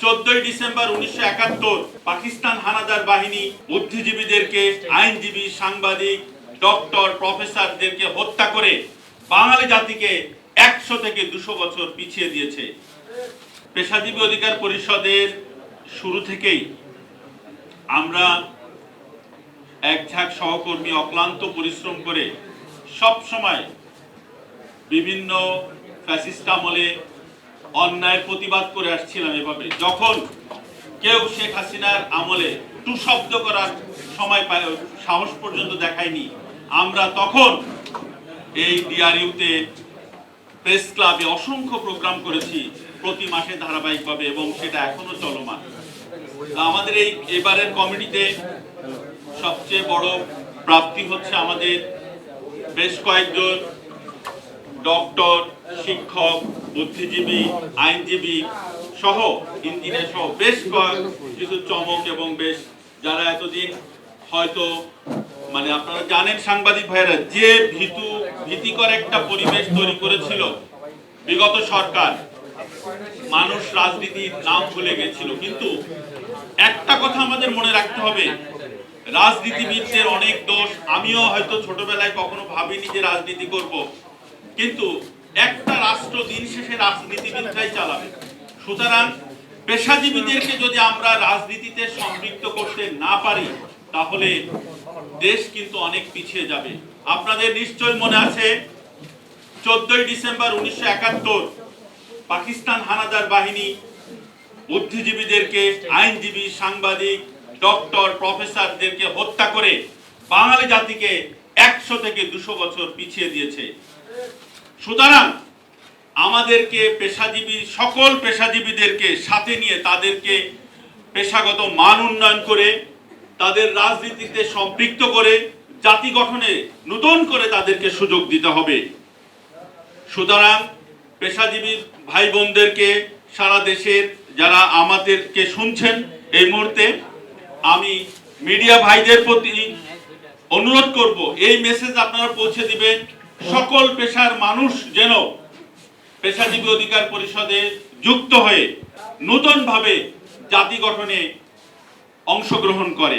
14 December 1971 Pakistan হানাদার বাহিনী বুদ্ধিজীবীদেরকে, আইনজীবী, সাংবাদিক, ডক্টর, প্রফেসরদেরকে হত্যা করে বাঙালি জাতিকে 100 থেকে 200 বছর পিছিয়ে দিয়েছে। পেশাজীবী অধিকার পরিষদের শুরু থেকেই আমরা এক ঝাঁক সহকর্মী অক্লান্ত পরিশ্রম করে সব সময় বিভিন্ন ফ্যাসিস্ট আমলে অন্যায়ের প্রতিবাদ করে আসছিলাম। এভাবে যখন কেউ শেখ হাসিনার আমলে টু শব্দ করার সময় সাহস পর্যন্ত দেখায়নি, আমরা তখন এই ডিআরইউতে প্রেস ক্লাবে অসংখ্য প্রোগ্রাম করেছি প্রতি মাসে ধারাবাহিকভাবে, এবং সেটা এখনো চলমান। আমাদের এই এবারের কমিটিতে সবচেয়ে বড় প্রাপ্তি হচ্ছে আমাদের বেশ কয়েকজন ডক্টর, শিক্ষক, বুদ্ধিজীবী, আইনজীবী সহ, ইঞ্জিনিয়ার সহ বেশ কিছু চমক, এবং বেশ যারা এতদিন হয়তো আপনারা জানেন সাংবাদিক ভাইয়েরা যে ভীতিকর একটা পরিবেশ তৈরি করেছিল বিগত সরকার, মানুষ রাজনীতির নাম ভুলে গেছিল। কিন্তু একটা কথা আমাদের মনে রাখতে হবে, রাজনীতিবিদদের অনেক দোষ। আমিও হয়তো ছোটবেলায় কখনো ভাবিনি যে রাজনীতি করব, কিন্তু একটা রাষ্ট্র দিন শেষে রাজনীতিবিদরাই চালাবে। সুতরাং পেশাজীবীদেরকে যদি আমরা রাজনীতিতে সম্পৃক্ত করতে না পারি, তাহলে দেশ কিন্তু অনেক পিছিয়ে যাবে। আপনাদের নিশ্চয় মনে আছে 14 ডিসেম্বর 1971 পাকিস্তান হানাদার বাহিনী বুদ্ধিজীবীদেরকে, আইনজীবী, সাংবাদিক, ডক্টর, প্রফেসরদেরকে হত্যা করে বাঙালি জাতিকে 100 থেকে 200 বছর পিছিয়ে দিয়েছে। সুতরাং আমাদেরকে সকল পেশাজীবীদেরকে সাথে নিয়ে তাদেরকে পেশাগত মান উন্নয়ন করে, তাদের রাজনীতিতে সম্পৃক্ত করে, জাতি গঠনে নতুন করে তাদেরকে সুযোগ দিতে হবে। সুতরাং পেশাজীবী ভাই বোনদেরকে, সারা দেশের যারা আমাদেরকে শুনছেন এই মুহূর্তে, আমি মিডিয়া ভাইদের প্রতি অনুরোধ করব, এই মেসেজ আপনারা পৌঁছে দিবেন, সকল পেশার মানুষ যেন পেশাজীবী অধিকার পরিষদে যুক্ত হয়ে নতুনভাবে জাতি গঠনে অংশগ্রহণ করে।